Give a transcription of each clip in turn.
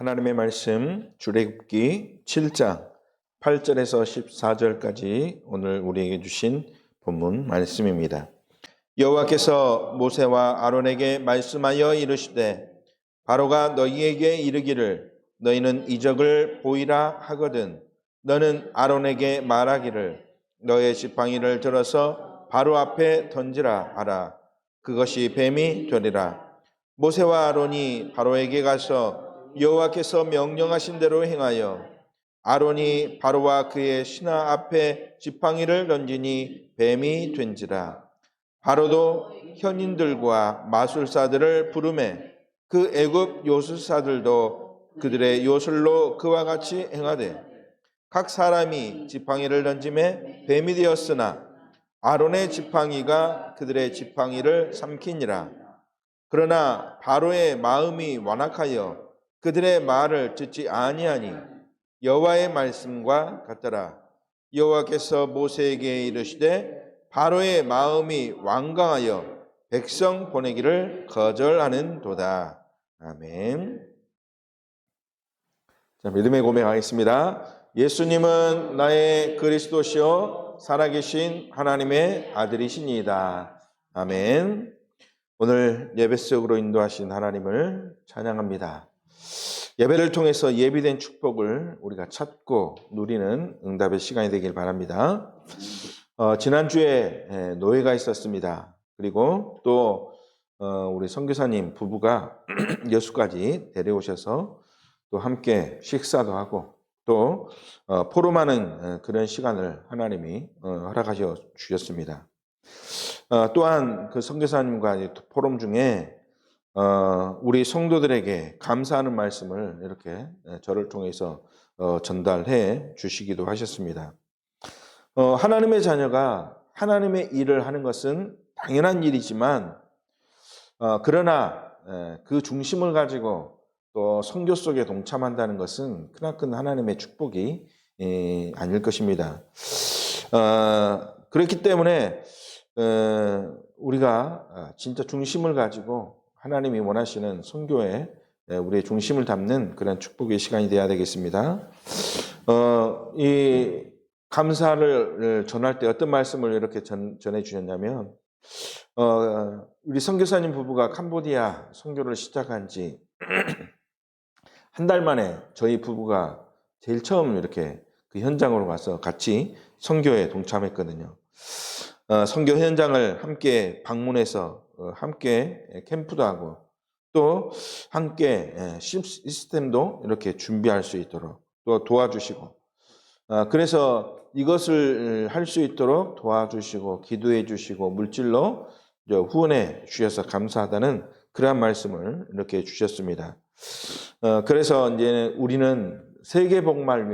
하나님의 말씀 출애굽기 7장 8절에서 14절까지 오늘 우리에게 주신 본문 말씀입니다. 여호와께서 모세와 아론에게 말씀하여 이르시되 바로가 너희에게 이르기를 너희는 이적을 보이라 하거든 너는 아론에게 말하기를 너의 지팡이를 들어서 바로 앞에 던지라 하라. 그것이 뱀이 되리라. 모세와 아론이 바로에게 가서 여호와께서 명령하신 대로 행하여 아론이 바로와 그의 신하 앞에 지팡이를 던지니 뱀이 된지라. 바로도 현인들과 마술사들을 부르매 그 애굽 요술사들도 그들의 요술로 그와 같이 행하되 각 사람이 지팡이를 던짐에 뱀이 되었으나 아론의 지팡이가 그들의 지팡이를 삼키니라. 그러나 바로의 마음이 완악하여 그들의 말을 듣지 아니하니 여호와의 말씀과 같더라. 여호와께서 모세에게 이르시되 바로의 마음이 완강하여 백성 보내기를 거절하는도다. 아멘. 자, 믿음의 고백하겠습니다. 예수님은 나의 그리스도시요 살아계신 하나님의 아들이시니이다. 아멘. 오늘 예배 속으로 인도하신 하나님을 찬양합니다. 예배를 통해서 예비된 축복을 우리가 찾고 누리는 응답의 시간이 되길 바랍니다. 지난주에 노예가 있었습니다. 그리고 또 우리 선교사님 부부가 여수까지 데려오셔서 또 함께 식사도 하고 또 포럼하는 그런 시간을 하나님이 허락하셔 주셨습니다. 또한 그 선교사님과 포럼 중에 우리 성도들에게 감사하는 말씀을 이렇게 저를 통해서 전달해 주시기도 하셨습니다. 하나님의 자녀가 하나님의 일을 하는 것은 당연한 일이지만 그러나 그 중심을 가지고 또 선교 속에 동참한다는 것은 크나큰 하나님의 축복이 아닐 것입니다. 그렇기 때문에 우리가 진짜 중심을 가지고 하나님이 원하시는 선교에 우리의 중심을 담는 그런 축복의 시간이 되어야 되겠습니다. 이 감사를 전할 때 어떤 말씀을 이렇게 전해 주셨냐면 우리 선교사님 부부가 캄보디아 선교를 시작한 지 한 달 만에 저희 부부가 제일 처음 이렇게 그 현장으로 가서 같이 선교에 동참했거든요. 선교 현장을 함께 방문해서 함께 캠프도 하고 또 함께 시스템도 이렇게 준비할 수 있도록 또 도와주시고 그래서 이것을 할 수 있도록 도와주시고 기도해 주시고 물질로 후원해 주셔서 감사하다는 그러한 말씀을 이렇게 주셨습니다. 그래서 이제 우리는 세계 복음을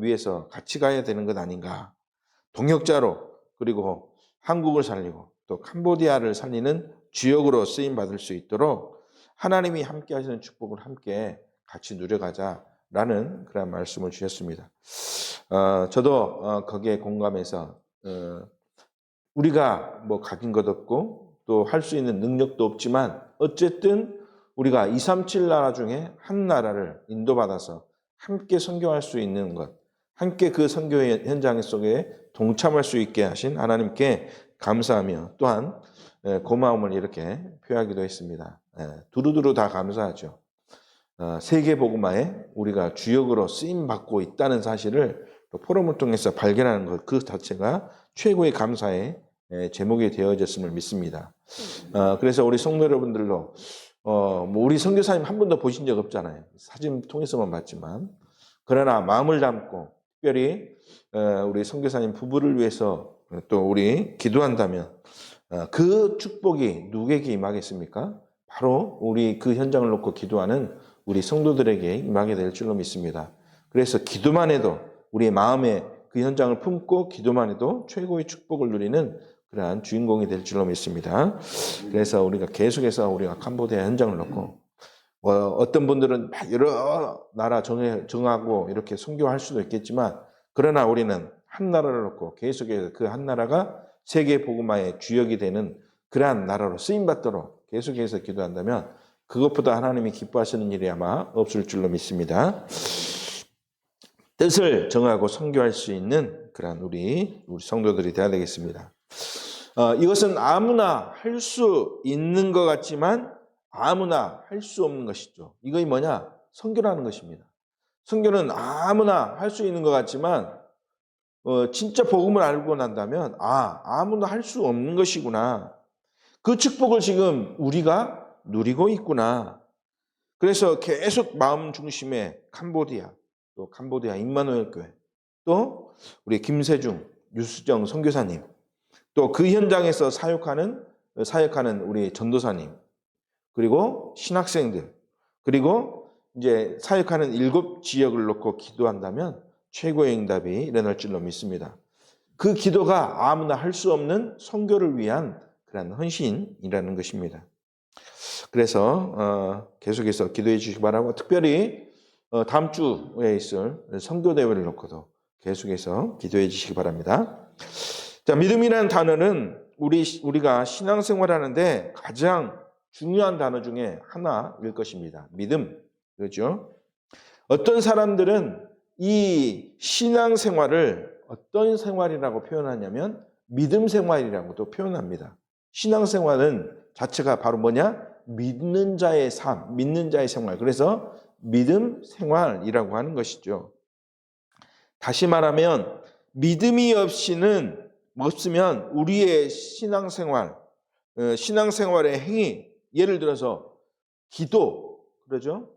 위해서 같이 가야 되는 것 아닌가. 동역자로 그리고 한국을 살리고 또 캄보디아를 살리는 주역으로 쓰임 받을 수 있도록 하나님이 함께 하시는 축복을 함께 같이 누려가자라는 그런 말씀을 주셨습니다. 저도 거기에 공감해서 우리가 뭐 가진 것 없고 또 할 수 있는 능력도 없지만 어쨌든 우리가 237 나라 중에 한 나라를 인도받아서 함께 선교할 수 있는 것, 함께 그 선교의 현장 속에 동참할 수 있게 하신 하나님께 감사하며 또한 고마움을 이렇게 표하기도 했습니다. 두루두루 다 감사하죠. 세계 복음화에 우리가 주역으로 쓰임 받고 있다는 사실을 포럼을 통해서 발견하는 것 그 자체가 최고의 감사의 제목이 되어졌음을 믿습니다. 그래서 우리 성도 여러분들도 뭐 우리 선교사님 한 번도 보신 적 없잖아요. 사진 통해서만 봤지만 그러나 마음을 담고 특별히 우리 선교사님 부부를 위해서 또 우리 기도한다면 그 축복이 누구에게 임하겠습니까? 바로 우리 그 현장을 놓고 기도하는 우리 성도들에게 임하게 될 줄로 믿습니다. 그래서 기도만 해도 우리의 마음에 그 현장을 품고 기도만 해도 최고의 축복을 누리는 그러한 주인공이 될 줄로 믿습니다. 그래서 우리가 계속해서 우리가 캄보디아 현장을 놓고 어떤 분들은 여러 나라 정하고 이렇게 선교할 수도 있겠지만 그러나 우리는 한 나라를 놓고 계속해서 그 한 나라가 세계 복음화의 주역이 되는 그러한 나라로 쓰임받도록 계속해서 기도한다면 그것보다 하나님이 기뻐하시는 일이 아마 없을 줄로 믿습니다. 뜻을 정하고 선교할 수 있는 그런 우리 성도들이 되어야 되겠습니다. 이것은 아무나 할 수 있는 것 같지만 아무나 할 수 없는 것이죠. 이것이 뭐냐? 선교라는 것입니다. 선교는 아무나 할 수 있는 것 같지만 진짜 복음을 알고 난다면 아무나 할 수 없는 것이구나. 그 축복을 지금 우리가 누리고 있구나. 그래서 계속 마음 중심에 캄보디아, 또 캄보디아 임마누엘 교회, 또 우리 김세중, 유수정 선교사님, 또 그 현장에서 사역하는 우리 전도사님, 그리고 신학생들, 그리고 이제 사역하는 7 지역을 놓고 기도한다면 최고의 응답이 일어날 줄로 믿습니다. 그 기도가 아무나 할 수 없는 선교를 위한 그런 헌신이라는 것입니다. 그래서 계속해서 기도해 주시기 바라고, 특별히 다음 주에 있을 선교대회를 놓고도 계속해서 기도해 주시기 바랍니다. 자, 믿음이라는 단어는 우리가 신앙생활하는데 가장 중요한 단어 중에 하나일 것입니다. 믿음. 그렇죠? 어떤 사람들은 이 신앙생활을 어떤 생활이라고 표현하냐면 믿음 생활이라고도 표현합니다. 신앙생활은 자체가 바로 뭐냐? 믿는 자의 삶, 믿는 자의 생활. 그래서 믿음 생활이라고 하는 것이죠. 다시 말하면 믿음이 없으면 우리의 신앙생활의 행위, 예를 들어서 기도, 그러죠?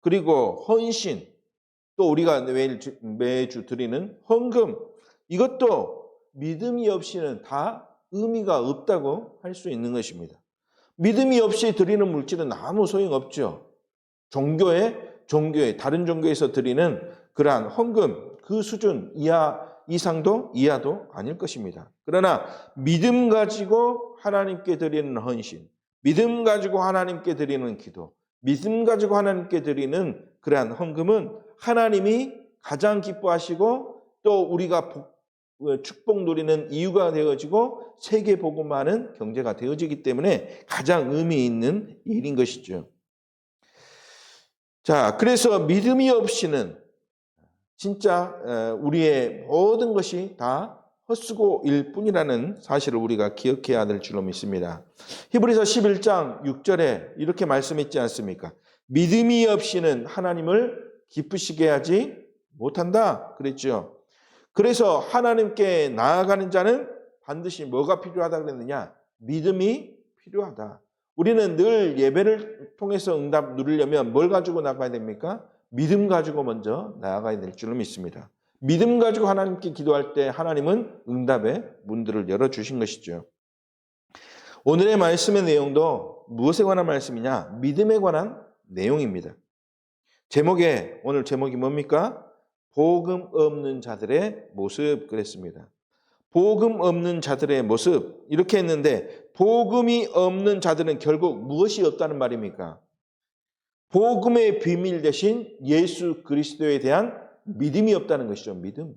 그리고 헌신, 또 우리가 매주 드리는 헌금, 이것도 믿음이 없이는 다 의미가 없다고 할 수 있는 것입니다. 믿음이 없이 드리는 물질은 아무 소용없죠. 다른 종교에서 드리는 그러한 헌금, 그 수준 이상도 이하도 아닐 것입니다. 그러나 믿음 가지고 하나님께 드리는 헌신, 믿음 가지고 하나님께 드리는 기도, 믿음 가지고 하나님께 드리는 그러한 헌금은 하나님이 가장 기뻐하시고 또 우리가 축복 누리는 이유가 되어지고 세계 복음화는 경제가 되어지기 때문에 가장 의미 있는 일인 것이죠. 자, 그래서 믿음이 없이는 진짜 우리의 모든 것이 다 헛수고일 뿐이라는 사실을 우리가 기억해야 될 줄로 믿습니다. 히브리서 11장 6절에 이렇게 말씀했지 않습니까? 믿음이 없이는 하나님을 기쁘시게 하지 못한다 그랬죠. 그래서 하나님께 나아가는 자는 반드시 뭐가 필요하다 그랬느냐? 믿음이 필요하다. 우리는 늘 예배를 통해서 응답 누리려면 뭘 가지고 나가야 됩니까? 믿음 가지고 먼저 나아가야 될 줄로 믿습니다. 믿음 가지고 하나님께 기도할 때 하나님은 응답의 문들을 열어주신 것이죠. 오늘의 말씀의 내용도 무엇에 관한 말씀이냐? 믿음에 관한 내용입니다. 오늘 제목이 뭡니까? 복음 없는 자들의 모습 그랬습니다. 복음 없는 자들의 모습 이렇게 했는데 복음이 없는 자들은 결국 무엇이 없다는 말입니까? 복음의 비밀 대신 예수 그리스도에 대한 믿음이 없다는 것이죠. 믿음.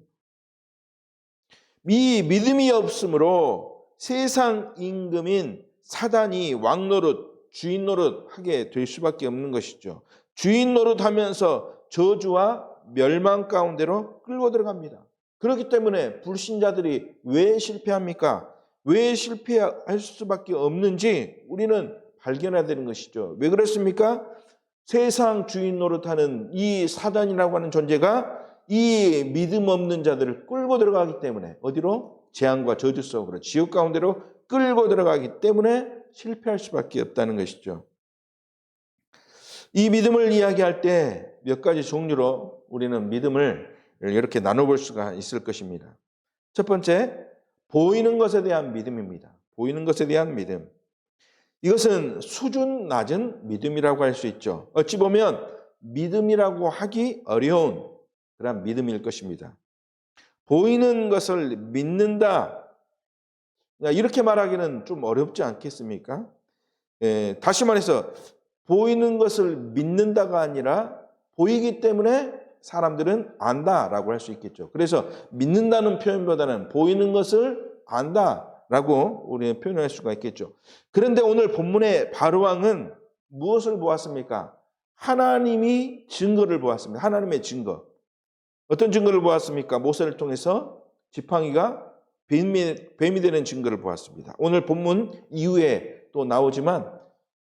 이 믿음이 없으므로 세상 임금인 사단이 왕노릇, 주인 노릇하게 될 수밖에 없는 것이죠. 주인 노릇하면서 저주와 멸망 가운데로 끌고 들어갑니다. 그렇기 때문에 불신자들이 왜 실패합니까? 왜 실패할 수밖에 없는지 우리는 발견해야 되는 것이죠. 왜 그렇습니까? 세상 주인 노릇하는 이 사단이라고 하는 존재가 이 믿음 없는 자들을 끌고 들어가기 때문에 어디로? 재앙과 저주 속으로 지옥 가운데로 끌고 들어가기 때문에 실패할 수밖에 없다는 것이죠. 이 믿음을 이야기할 때 몇 가지 종류로 우리는 믿음을 이렇게 나눠볼 수가 있을 것입니다. 첫 번째, 보이는 것에 대한 믿음입니다. 보이는 것에 대한 믿음. 이것은 수준 낮은 믿음이라고 할 수 있죠. 어찌 보면 믿음이라고 하기 어려운 그런 믿음일 것입니다. 보이는 것을 믿는다. 이렇게 말하기는 좀 어렵지 않겠습니까? 다시 말해서 보이는 것을 믿는다가 아니라 보이기 때문에 사람들은 안다라고 할 수 있겠죠. 그래서 믿는다는 표현보다는 보이는 것을 안다라고 우리는 표현할 수가 있겠죠. 그런데 오늘 본문의 바로왕은 무엇을 보았습니까? 하나님이 증거를 보았습니다. 하나님의 증거. 어떤 증거를 보았습니까? 모세를 통해서 지팡이가 뱀이 되는 증거를 보았습니다. 오늘 본문 이후에 또 나오지만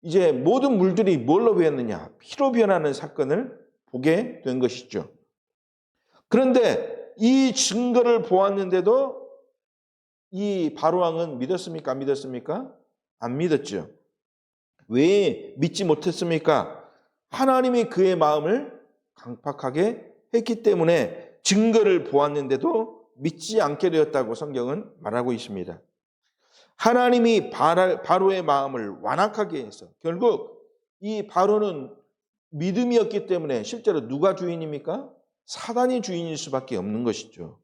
이제 모든 물들이 뭘로 변했느냐? 피로 변하는 사건을 보게 된 것이죠. 그런데 이 증거를 보았는데도 이 바로왕은 믿었습니까? 안 믿었습니까? 안 믿었죠. 왜 믿지 못했습니까? 하나님이 그의 마음을 강팍하게 했기 때문에 증거를 보았는데도 믿지 않게 되었다고 성경은 말하고 있습니다. 하나님이 바로의 마음을 완악하게 해서 결국 이 바로는 믿음이었기 때문에 실제로 누가 주인입니까? 사단이 주인일 수밖에 없는 것이죠.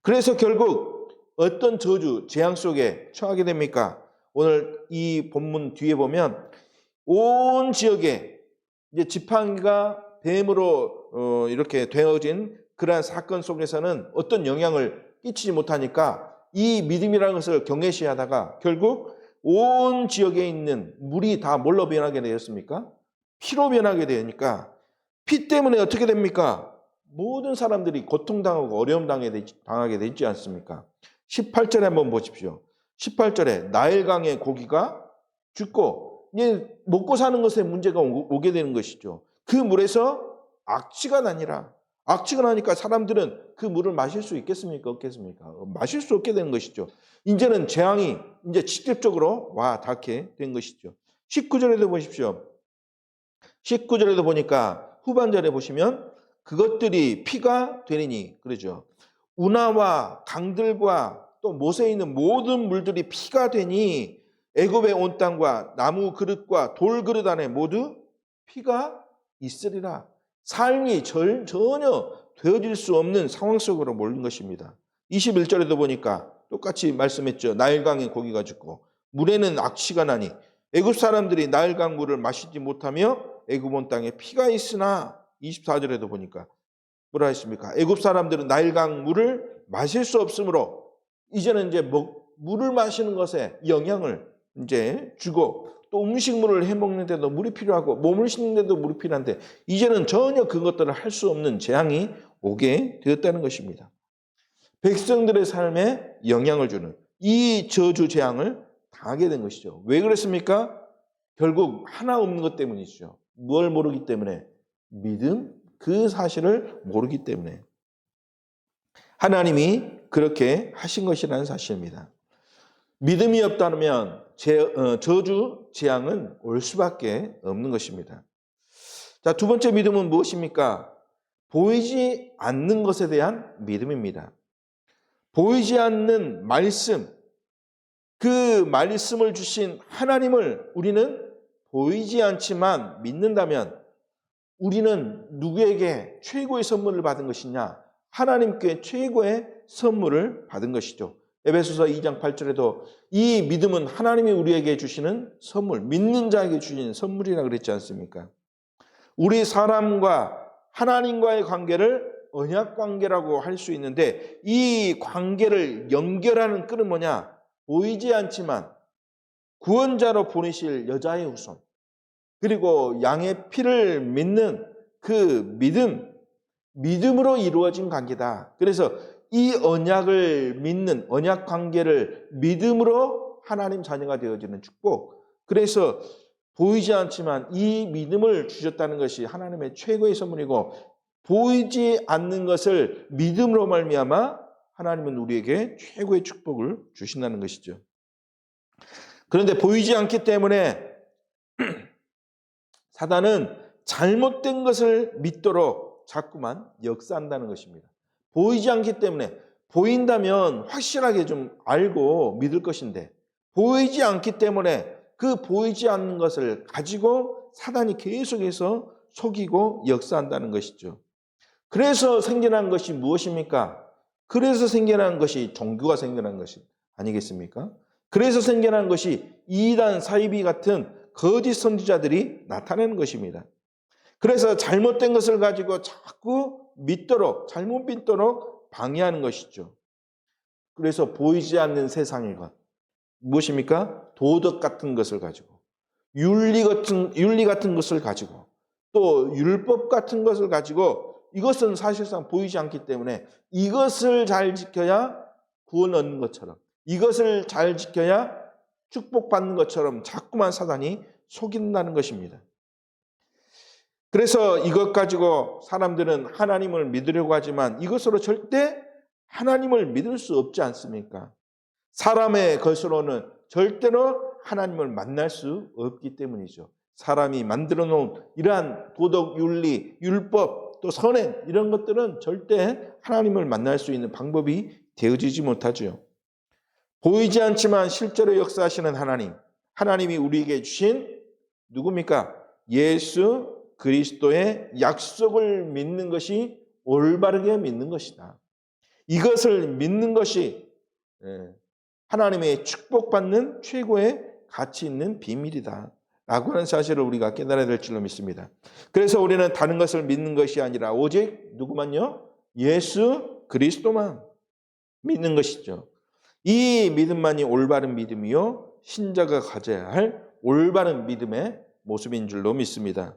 그래서 결국 어떤 저주, 재앙 속에 처하게 됩니까? 오늘 이 본문 뒤에 보면 온 지역에 이제 지팡이가 뱀으로 이렇게 되어진 그러한 사건 속에서는 어떤 영향을 끼치지 못하니까 이 믿음이라는 것을 경외시하다가 결국 온 지역에 있는 물이 다 뭘로 변하게 되었습니까? 피로 변하게 되니까 피 때문에 어떻게 됩니까? 모든 사람들이 고통당하고 어려움 당하게 되지 않습니까? 18절에 한번 보십시오. 18절에 나일강의 고기가 죽고 이제 먹고 사는 것에 문제가 오게 되는 것이죠. 그 물에서 악취가 나니라. 악취가 나니까 사람들은 그 물을 마실 수 있겠습니까? 없겠습니까? 마실 수 없게 되는 것이죠. 이제는 재앙이 이제 직접적으로 와 닿게 된 것이죠. 19절에도 보십시오. 19절에도 보니까 후반절에 보시면 그것들이 피가 되리니 그러죠. 운하와 강들과 또 못에 있는 모든 물들이 피가 되니 애굽의 온 땅과 나무 그릇과 돌 그릇 안에 모두 피가 있으리라. 삶이 전혀 되어질 수 없는 상황 속으로 몰린 것입니다. 21절에도 보니까 똑같이 말씀했죠. 나일강에 고기가 죽고 물에는 악취가 나니 애굽 사람들이 나일강 물을 마시지 못하며 애굽 온 땅에 피가 있으나 24절에도 보니까 뭐라 했습니까? 애굽 사람들은 나일강 물을 마실 수 없으므로 이제는 이제 물을 마시는 것에 영향을 이제 주고 또 음식물을 해 먹는데도 물이 필요하고 몸을 씻는데도 물이 필요한데 이제는 전혀 그것들을 할 수 없는 재앙이 오게 되었다는 것입니다. 백성들의 삶에 영향을 주는 이 저주 재앙을 당하게 된 것이죠. 왜 그랬습니까? 결국 하나 없는 것 때문이죠. 뭘 모르기 때문에? 믿음, 그 사실을 모르기 때문에. 하나님이 그렇게 하신 것이라는 사실입니다. 믿음이 없다면 저주, 재앙은 올 수밖에 없는 것입니다. 자, 두 번째 믿음은 무엇입니까? 보이지 않는 것에 대한 믿음입니다. 보이지 않는 말씀, 그 말씀을 주신 하나님을 우리는 보이지 않지만 믿는다면 우리는 누구에게 최고의 선물을 받은 것이냐? 하나님께 최고의 선물을 받은 것이죠. 에베소서 2장 8절에도 이 믿음은 하나님이 우리에게 주시는 선물, 믿는 자에게 주시는 선물이라 그랬지 않습니까? 우리 사람과 하나님과의 관계를 언약 관계라고 할 수 있는데 이 관계를 연결하는 끈은 뭐냐? 보이지 않지만 구원자로 보내실 여자의 후손, 그리고 양의 피를 믿는 그 믿음으로 이루어진 관계다. 그래서 이 언약을 믿는 언약 관계를 믿음으로 하나님 자녀가 되어지는 축복. 그래서 보이지 않지만 이 믿음을 주셨다는 것이 하나님의 최고의 선물이고 보이지 않는 것을 믿음으로 말미암아 하나님은 우리에게 최고의 축복을 주신다는 것이죠. 그런데 보이지 않기 때문에 사단은 잘못된 것을 믿도록 자꾸만 역사한다는 것입니다. 보이지 않기 때문에 보인다면 확실하게 좀 알고 믿을 것인데 보이지 않기 때문에 그 보이지 않는 것을 가지고 사단이 계속해서 속이고 역사한다는 것이죠. 그래서 생겨난 것이 무엇입니까? 그래서 생겨난 것이 종교가 생겨난 것이 아니겠습니까? 그래서 생겨난 것이 이단, 사이비 같은 거짓 선지자들이 나타내는 것입니다. 그래서 잘못된 것을 가지고 자꾸 믿도록, 잘못 믿도록 방해하는 것이죠. 그래서 보이지 않는 세상의 것, 무엇입니까? 도덕 같은 것을 가지고 윤리 같은 것을 가지고 또 율법 같은 것을 가지고 이것은 사실상 보이지 않기 때문에 이것을 잘 지켜야 구원 얻는 것처럼 이것을 잘 지켜야 축복받는 것처럼 자꾸만 사단이 속인다는 것입니다. 그래서 이것 가지고 사람들은 하나님을 믿으려고 하지만 이것으로 절대 하나님을 믿을 수 없지 않습니까? 사람의 것으로는 절대로 하나님을 만날 수 없기 때문이죠. 사람이 만들어 놓은 이러한 도덕, 윤리, 율법, 또 선행 이런 것들은 절대 하나님을 만날 수 있는 방법이 되어지지 못하죠. 보이지 않지만 실제로 역사하시는 하나님, 하나님이 우리에게 주신 누굽니까? 예수 그리스도의 약속을 믿는 것이 올바르게 믿는 것이다. 이것을 믿는 것이 하나님의 축복받는 최고의 가치 있는 비밀이다 라고 하는 사실을 우리가 깨달아야 될 줄로 믿습니다. 그래서 우리는 다른 것을 믿는 것이 아니라 오직 누구만요? 예수 그리스도만 믿는 것이죠. 이 믿음만이 올바른 믿음이요 신자가 가져야 할 올바른 믿음의 모습인 줄로 믿습니다.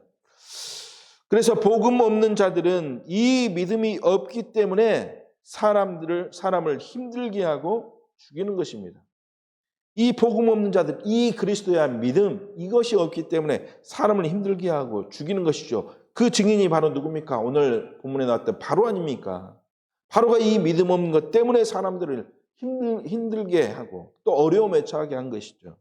그래서 복음 없는 자들은 이 믿음이 없기 때문에 사람을 힘들게 하고 죽이는 것입니다. 이 복음 없는 자들, 이 그리스도에 대한 믿음, 이것이 없기 때문에 사람을 힘들게 하고 죽이는 것이죠. 그 증인이 바로 누굽니까? 오늘 본문에 나왔던 바로 아닙니까? 바로가 이 믿음 없는 것 때문에 사람들을 힘들게 하고 또 어려움에 처하게 한 것이죠.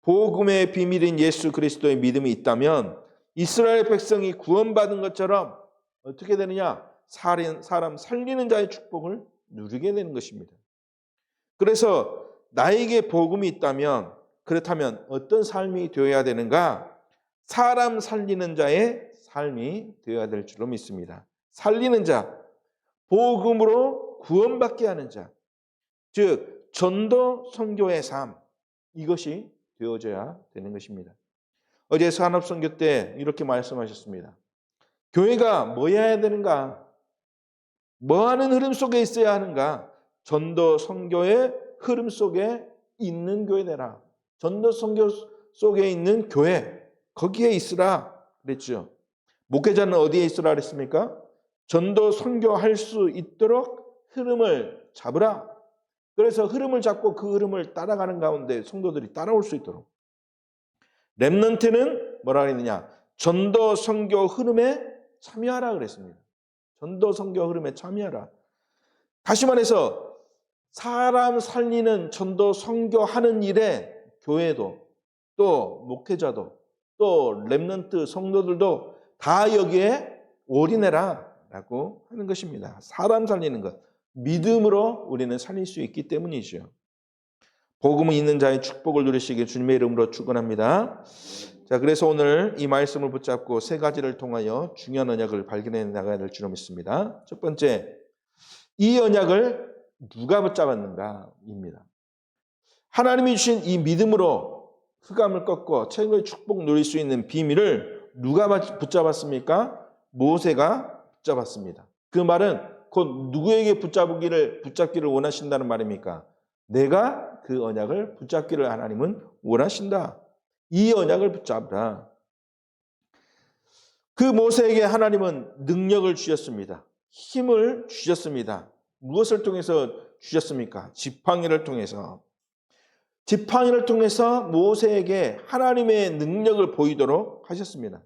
복음의 비밀인 예수 그리스도의 믿음이 있다면 이스라엘 백성이 구원받은 것처럼 어떻게 되느냐? 사람 살리는 자의 축복을 누리게 되는 것입니다. 그래서 나에게 복음이 있다면 그렇다면 어떤 삶이 되어야 되는가? 사람 살리는 자의 삶이 되어야 될 줄로 믿습니다. 살리는 자, 복음으로 구원받게 하는 자, 즉 전도 선교의 삶, 이것이 되어져야 되는 것입니다. 어제 산업선교 때 이렇게 말씀하셨습니다. 교회가 뭐 해야 되는가? 뭐 하는 흐름 속에 있어야 하는가? 전도 선교의 흐름 속에 있는 교회 되라. 전도 선교 속에 있는 교회, 거기에 있으라 그랬죠. 목회자는 어디에 있으라 그랬습니까? 전도 선교할 수 있도록 흐름을 잡으라. 그래서 흐름을 잡고 그 흐름을 따라가는 가운데 성도들이 따라올 수 있도록. 렘넌트는 뭐라 그랬느냐? 전도 선교 흐름에 참여하라 그랬습니다. 전도 선교 흐름에 참여하라. 다시 말해서 사람 살리는 전도 선교하는 일에 교회도 또 목회자도 또 렘넌트 성도들도 다 여기에 올인해라 라고 하는 것입니다. 사람 살리는 것. 믿음으로 우리는 살릴 수 있기 때문이죠. 복음이 있는 자의 축복을 누리시길 주님의 이름으로 축원합니다. 자, 그래서 오늘 이 말씀을 붙잡고 세 가지를 통하여 중요한 언약을 발견해 나가야 될 줄 믿습니다. 첫 번째, 이 언약을 누가 붙잡았는가입니다. 하나님이 주신 이 믿음으로 흑암을 꺾고 최고의 축복 누릴 수 있는 비밀을 누가 붙잡았습니까? 모세가 붙잡았습니다. 그 말은 곧 누구에게 붙잡기를 원하신다는 말입니까? 내가 그 언약을 붙잡기를 하나님은 원하신다. 이 언약을 붙잡으라. 그 모세에게 하나님은 능력을 주셨습니다. 힘을 주셨습니다. 무엇을 통해서 주셨습니까? 지팡이를 통해서. 지팡이를 통해서 모세에게 하나님의 능력을 보이도록 하셨습니다.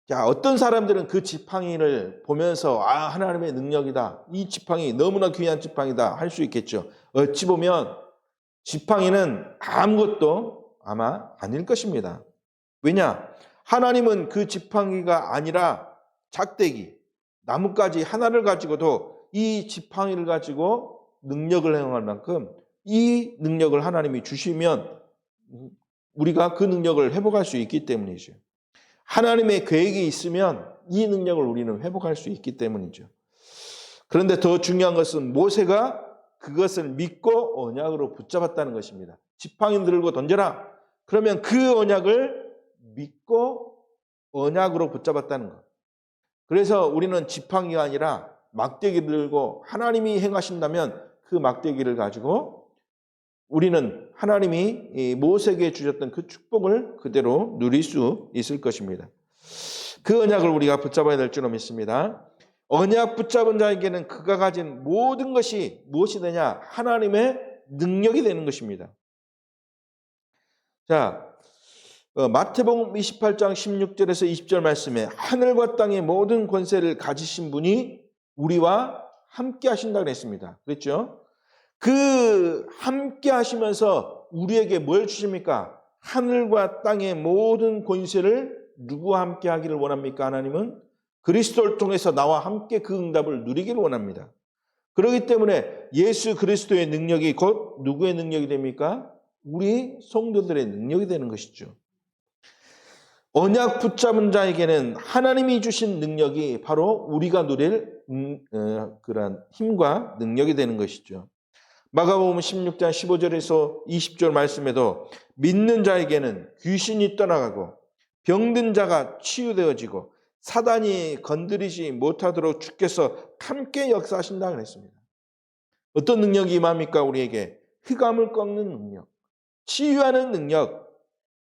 자, 어떤 사람들은 그 지팡이를 보면서 하나님의 능력이다. 이 지팡이 너무나 귀한 지팡이다 할 수 있겠죠. 어찌 보면 지팡이는 아무것도 아마 아닐 것입니다. 왜냐? 하나님은 그 지팡이가 아니라 작대기, 나뭇가지 하나를 가지고도 이 지팡이를 가지고 능력을 행할 만큼 이 능력을 하나님이 주시면 우리가 그 능력을 회복할 수 있기 때문이죠. 하나님의 계획이 있으면 이 능력을 우리는 회복할 수 있기 때문이죠. 그런데 더 중요한 것은 모세가 그것을 믿고 언약으로 붙잡았다는 것입니다. 지팡이 들고 던져라. 그러면 그 언약을 믿고 언약으로 붙잡았다는 것. 그래서 우리는 지팡이가 아니라 막대기를 들고 하나님이 행하신다면 그 막대기를 가지고 우리는 하나님이 이 모세에게 주셨던 그 축복을 그대로 누릴 수 있을 것입니다. 그 언약을 우리가 붙잡아야 될 줄로 믿습니다. 언약 붙잡은 자에게는 그가 가진 모든 것이 무엇이 되냐? 하나님의 능력이 되는 것입니다. 자, 마태복음 28장 16절에서 20절 말씀에 하늘과 땅의 모든 권세를 가지신 분이 우리와 함께 하신다고 했습니다. 그랬죠? 그 함께 하시면서 우리에게 뭘 주십니까? 하늘과 땅의 모든 권세를 누구와 함께 하기를 원합니까? 하나님은 그리스도를 통해서 나와 함께 그 응답을 누리기를 원합니다. 그렇기 때문에 예수 그리스도의 능력이 곧 누구의 능력이 됩니까? 우리 성도들의 능력이 되는 것이죠. 언약 붙잡은 자에게는 하나님이 주신 능력이 바로 우리가 누릴 그런 힘과 능력이 되는 것이죠. 마가복음 16장 15절에서 20절 말씀에도 믿는 자에게는 귀신이 떠나가고 병든 자가 치유되어지고 사단이 건드리지 못하도록 주께서 함께 역사하신다고 했습니다. 어떤 능력이 임합니까? 우리에게 흑암을 꺾는 능력, 치유하는 능력,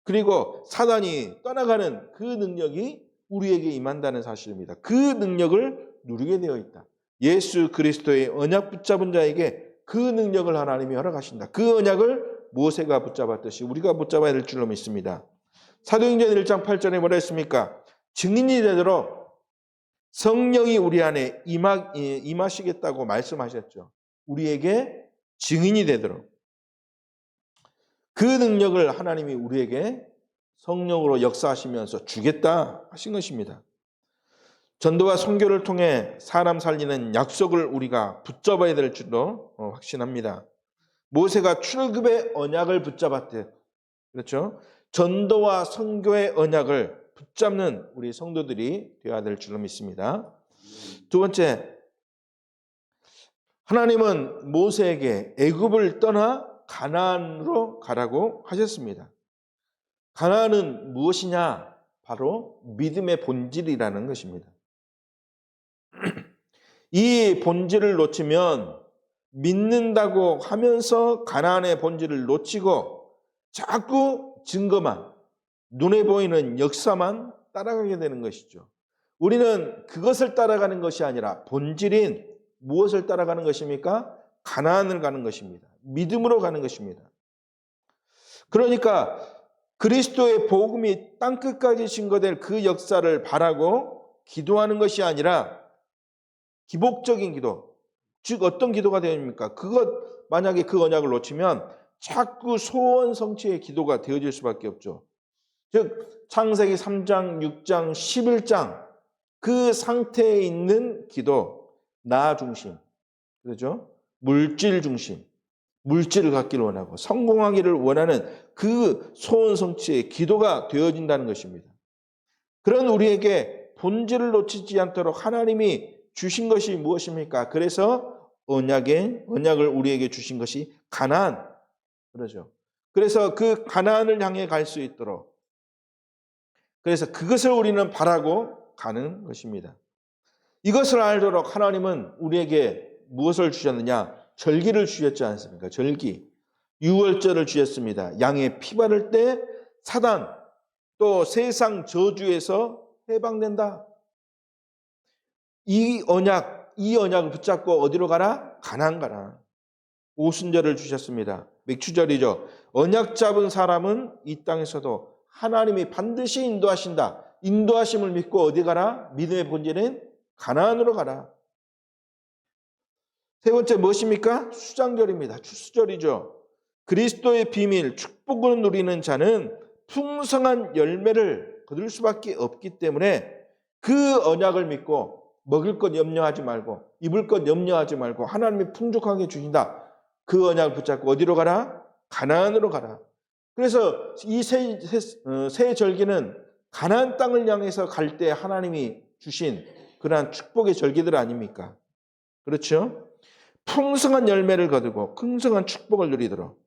그리고 사단이 떠나가는 그 능력이 우리에게 임한다는 사실입니다. 그 능력을 누리게 되어 있다. 예수 그리스도의 언약 붙잡은 자에게 그 능력을 하나님이 허락하신다. 그 언약을 모세가 붙잡았듯이 우리가 붙잡아야 될 줄로 믿습니다. 사도행전 1장 8절에 뭐라 했습니까? 증인이 되도록 성령이 우리 안에 임하시겠다고 말씀하셨죠. 우리에게 증인이 되도록 그 능력을 하나님이 우리에게 성령으로 역사하시면서 주겠다 하신 것입니다. 전도와 선교를 통해 사람 살리는 약속을 우리가 붙잡아야 될 줄로 확신합니다. 모세가 출애굽의 언약을 붙잡았듯, 그렇죠? 전도와 선교의 언약을 붙잡는 우리 성도들이 되어야 될 줄로 믿습니다. 두 번째, 하나님은 모세에게 애굽을 떠나 가나안으로 가라고 하셨습니다. 가나안은 무엇이냐? 바로 믿음의 본질이라는 것입니다. 이 본질을 놓치면 믿는다고 하면서 가나안의 본질을 놓치고 자꾸 증거만, 눈에 보이는 역사만 따라가게 되는 것이죠. 우리는 그것을 따라가는 것이 아니라 본질인 무엇을 따라가는 것입니까? 가나안을 가는 것입니다. 믿음으로 가는 것입니다. 그러니까 그리스도의 복음이 땅끝까지 증거될 그 역사를 바라고 기도하는 것이 아니라 기복적인 기도, 즉 어떤 기도가 되옵니까? 만약에 그 언약을 놓치면 자꾸 소원 성취의 기도가 되어질 수밖에 없죠. 즉 창세기 3장, 6장, 11장 그 상태에 있는 기도, 나 중심, 그렇죠? 물질 중심, 물질을 갖기를 원하고 성공하기를 원하는 그 소원 성취의 기도가 되어진다는 것입니다. 그런 우리에게 본질을 놓치지 않도록 하나님이 주신 것이 무엇입니까? 그래서 언약을 우리에게 주신 것이 가나안, 그러죠. 그래서 그 가나안을 향해 갈 수 있도록, 그래서 그것을 우리는 바라고 가는 것입니다. 이것을 알도록 하나님은 우리에게 무엇을 주셨느냐? 절기를 주셨지 않습니까? 절기. 유월절을 주셨습니다. 양의 피 바를 때 사단 또 세상 저주에서 해방된다. 이 언약을 붙잡고 어디로 가라? 가나안 가라. 오순절을 주셨습니다. 맥추절이죠. 언약 잡은 사람은 이 땅에서도 하나님이 반드시 인도하신다. 인도하심을 믿고 어디 가라? 믿음의 본질은 가나안으로 가라. 세 번째 무엇입니까? 수장절입니다. 추수절이죠. 그리스도의 비밀, 축복을 누리는 자는 풍성한 열매를 거둘 수밖에 없기 때문에 그 언약을 믿고 먹을 것 염려하지 말고 입을 것 염려하지 말고 하나님이 풍족하게 주신다. 그 언약을 붙잡고 어디로 가라? 가나안으로 가라. 그래서 이 새 절기는 가나안 땅을 향해서 갈 때 하나님이 주신 그러한 축복의 절기들 아닙니까? 그렇죠? 풍성한 열매를 거두고 풍성한 축복을 누리도록.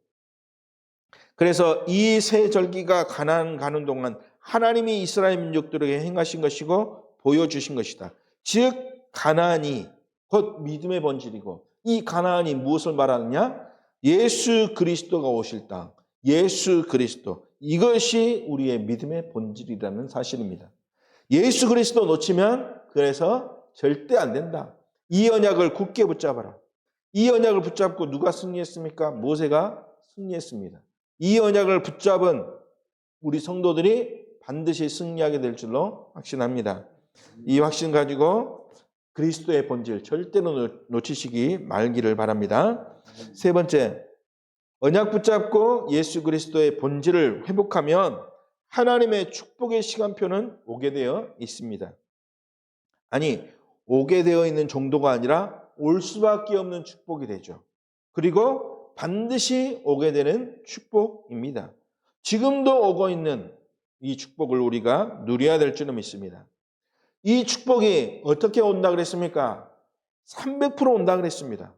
그래서 이 새 절기가 가나안 가는 동안 하나님이 이스라엘 민족들에게 행하신 것이고 보여주신 것이다. 즉 가나안이 곧 믿음의 본질이고 이 가나안이 무엇을 말하느냐? 예수 그리스도가 오실 땅, 예수 그리스도, 이것이 우리의 믿음의 본질이라는 사실입니다. 예수 그리스도 놓치면 그래서 절대 안 된다. 이 언약을 굳게 붙잡아라. 이 언약을 붙잡고 누가 승리했습니까? 모세가 승리했습니다. 이 언약을 붙잡은 우리 성도들이 반드시 승리하게 될 줄로 확신합니다. 이 확신 가지고 그리스도의 본질 절대로 놓치시기 말기를 바랍니다. 세 번째, 언약 붙잡고 예수 그리스도의 본질을 회복하면 하나님의 축복의 시간표는 오게 되어 있습니다. 아니, 오게 되어 있는 정도가 아니라 올 수밖에 없는 축복이 되죠. 그리고 반드시 오게 되는 축복입니다. 지금도 오고 있는 이 축복을 우리가 누려야 될 줄은 믿습니다. 이 축복이 어떻게 온다 그랬습니까? 300% 온다 그랬습니다.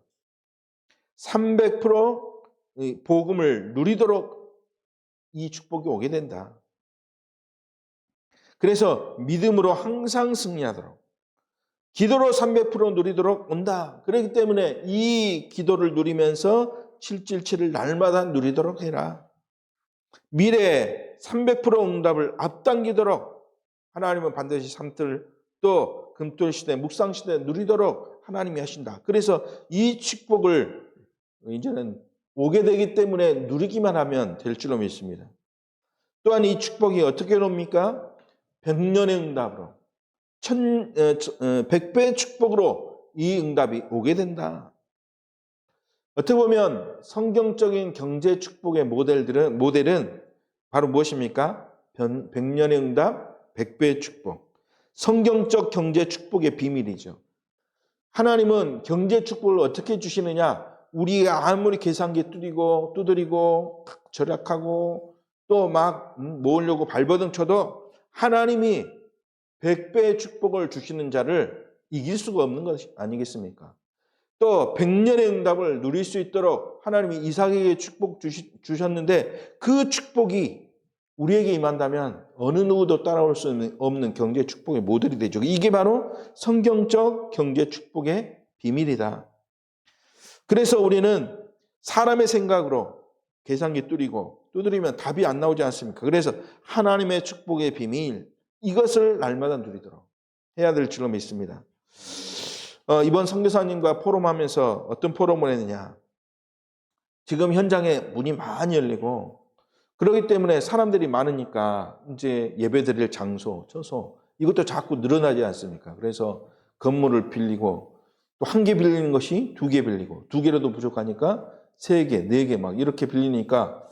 300% 복음을 누리도록 이 축복이 오게 된다. 그래서 믿음으로 항상 승리하도록, 기도로 300% 누리도록 온다. 그렇기 때문에 이 기도를 누리면서 777을 날마다 누리도록 해라. 미래에 300% 응답을 앞당기도록 하나님은 반드시 삼틀 또 금돌 시대, 묵상 시대 누리도록 하나님이 하신다. 그래서 이 축복을 이제는 오게 되기 때문에 누리기만 하면 될 줄로 믿습니다. 또한 이 축복이 어떻게 옵니까? 100년의 응답으로, 100배의 축복으로 이 응답이 오게 된다. 어떻게 보면 성경적인 경제 축복의 모델은 바로 무엇입니까? 100년의 응답, 100배의 축복. 성경적 경제 축복의 비밀이죠. 하나님은 경제 축복을 어떻게 주시느냐? 우리가 아무리 계산기 두드리고 절약하고 또 막 모으려고 발버둥 쳐도 하나님이 100배의 축복을 주시는 자를 이길 수가 없는 것 아니겠습니까? 또 100년의 응답을 누릴 수 있도록 하나님이 이삭에게 축복 주셨는데 그 축복이 우리에게 임한다면 어느 누구도 따라올 수 없는 경제 축복의 모델이 되죠. 이게 바로 성경적 경제 축복의 비밀이다. 그래서 우리는 사람의 생각으로 계산기 두드리면 답이 안 나오지 않습니까? 그래서 하나님의 축복의 비밀, 이것을 날마다 누리도록 해야 될 줄로 믿습니다. 이번 선교사님과 포럼하면서 어떤 포럼을 했느냐. 지금 현장에 문이 많이 열리고 그렇기 때문에 사람들이 많으니까 이제 예배드릴 장소, 처소 이것도 자꾸 늘어나지 않습니까? 그래서 건물을 빌리고 또 한 개 빌리는 것이 2개 빌리고 2개라도 부족하니까 3개, 4개 막 이렇게 빌리니까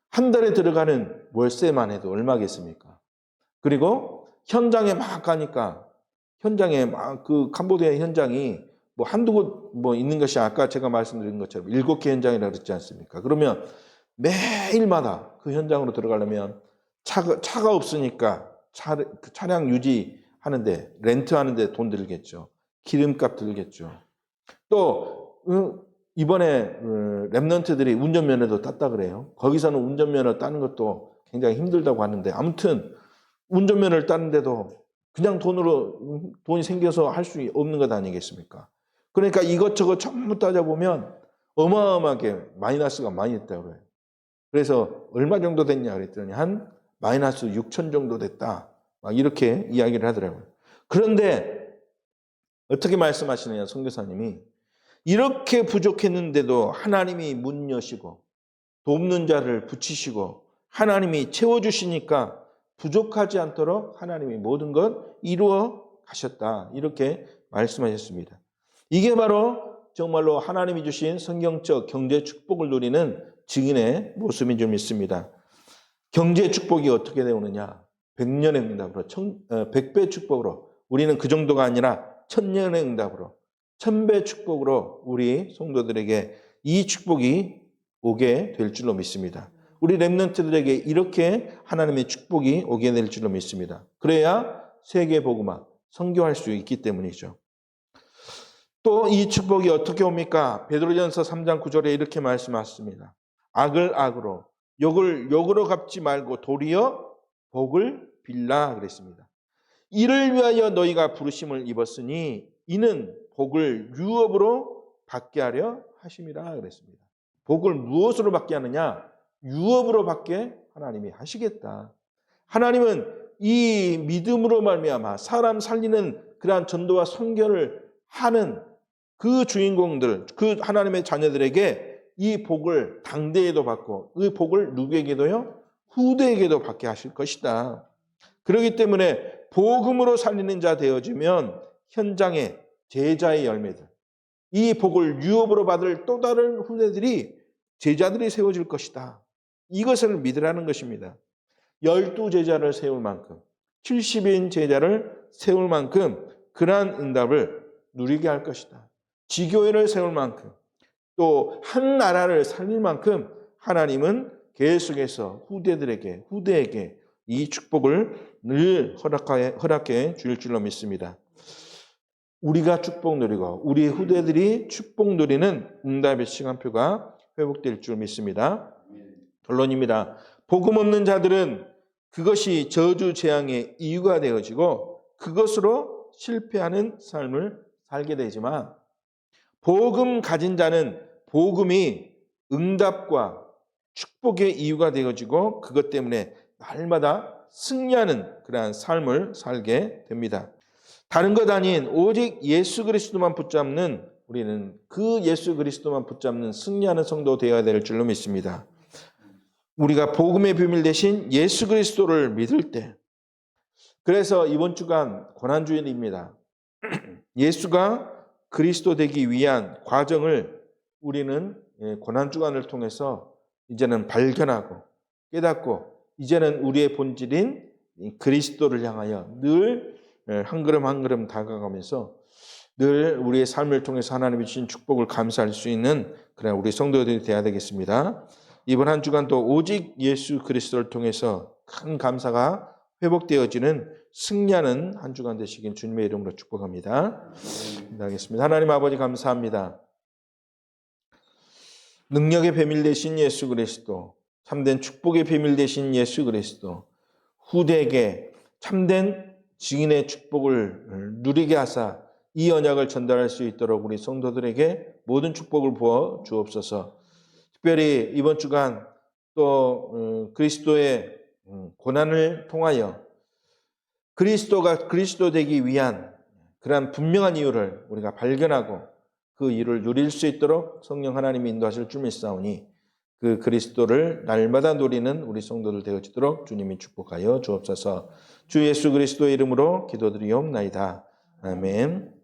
한 달에 들어가는 월세만 해도 얼마겠습니까? 그리고 현장에 막 가니까 현장에 막 그 캄보디아 현장이 뭐 한두 곳 뭐 있는 것이 아까 제가 말씀드린 것처럼 7개 현장이라 그랬지 않습니까? 그러면 매일마다 그 현장으로 들어가려면 차가 없으니까 차량 유지하는데 렌트하는데 돈 들겠죠. 기름값 들겠죠. 또 이번에 랩런트들이 운전면허도 땄다 그래요. 거기서는 운전면허 따는 것도 굉장히 힘들다고 하는데 아무튼 운전면허를 따는데도 그냥 돈이 생겨서 할 수 없는 것 아니겠습니까? 그러니까 이것저것 전부 따져보면 어마어마하게 마이너스가 많이 됐다고 그래요. 그래서 얼마 정도 됐냐 그랬더니 한 마이너스 6천 정도 됐다. 막 이렇게 이야기를 하더라고요. 그런데 어떻게 말씀하시느냐 선교사님이 이렇게 부족했는데도 하나님이 문 여시고 돕는 자를 붙이시고 하나님이 채워주시니까 부족하지 않도록 하나님이 모든 것 이루어 가셨다. 이렇게 말씀하셨습니다. 이게 바로 정말로 하나님이 주신 성경적 경제 축복을 누리는 증인의 모습인 줄 믿습니다. 경제 축복이 어떻게 되오느냐? 100년의 응답으로, 100배 축복으로 우리는 그 정도가 아니라 1000년의 응답으로 1000배 축복으로 우리 성도들에게 이 축복이 오게 될 줄로 믿습니다. 우리 렘넌트들에게 이렇게 하나님의 축복이 오게 될 줄로 믿습니다. 그래야 세계 복음화, 선교할 수 있기 때문이죠. 또 이 축복이 어떻게 옵니까? 베드로전서 3장 9절에 이렇게 말씀하셨습니다. 악을 악으로, 욕을 욕으로 갚지 말고 도리어 복을 빌라 그랬습니다. 이를 위하여 너희가 부르심을 입었으니 이는 복을 유업으로 받게 하려 하심이라 그랬습니다. 복을 무엇으로 받게 하느냐? 유업으로 받게 하나님이 하시겠다. 하나님은 이 믿음으로 말미암아 사람 살리는 그러한 전도와 선교를 하는 그 주인공들, 그 하나님의 자녀들에게 이 복을 당대에도 받고 이 복을 누구에게도요? 후대에게도 받게 하실 것이다. 그렇기 때문에 복음으로 살리는 자 되어지면 현장의 제자의 열매들, 이 복을 유업으로 받을 또 다른 후대들이 제자들이 세워질 것이다. 이것을 믿으라는 것입니다. 12제자를 세울 만큼 70인 제자를 세울 만큼 그러한 응답을 누리게 할 것이다. 지교회를 세울 만큼 또 한 나라를 살릴 만큼 하나님은 계속해서 후대에게 이 축복을 늘 허락해 주실 줄로 믿습니다. 우리가 축복 누리고 우리 후대들이 축복 누리는 응답의 시간표가 회복될 줄 믿습니다. 결론입니다. 복음 없는 자들은 그것이 저주 재앙의 이유가 되어지고 그것으로 실패하는 삶을 살게 되지만 복음 가진 자는 복음이 응답과 축복의 이유가 되어지고 그것 때문에 날마다 승리하는 그러한 삶을 살게 됩니다. 다른 것 아닌 오직 예수 그리스도만 붙잡는 우리는 그 예수 그리스도만 붙잡는 승리하는 성도 되어야 될 줄로 믿습니다. 우리가 복음의 비밀 대신 예수 그리스도를 믿을 때, 그래서 이번 주간 고난주일입니다. 예수가 그리스도 되기 위한 과정을 우리는 고난주간을 통해서 이제는 발견하고 깨닫고 이제는 우리의 본질인 그리스도를 향하여 늘 한 걸음 한 걸음 다가가면서 늘 우리의 삶을 통해서 하나님이 주신 축복을 감사할 수 있는 그런 우리 성도들이 되어야 되겠습니다. 이번 한 주간도 오직 예수 그리스도를 통해서 큰 감사가 회복되어지는 승리하는 한 주간 되시길 주님의 이름으로 축복합니다. 기도하겠습니다. 하나님 아버지 감사합니다. 능력의 비밀 되신 예수 그리스도, 참된 축복의 비밀 되신 예수 그리스도, 후대에게 참된 증인의 축복을 누리게 하사 이 언약을 전달할 수 있도록 우리 성도들에게 모든 축복을 부어 주옵소서. 특별히 이번 주간 또 그리스도의 고난을 통하여 그리스도가 그리스도 되기 위한 그러한 분명한 이유를 우리가 발견하고 그 이유를 누릴 수 있도록 성령 하나님이 인도하실 줄 믿사오니 그 그리스도를 날마다 누리는 우리 성도들 되어지도록 주님이 축복하여 주옵소서. 주 예수 그리스도의 이름으로 기도드리옵나이다. 아멘.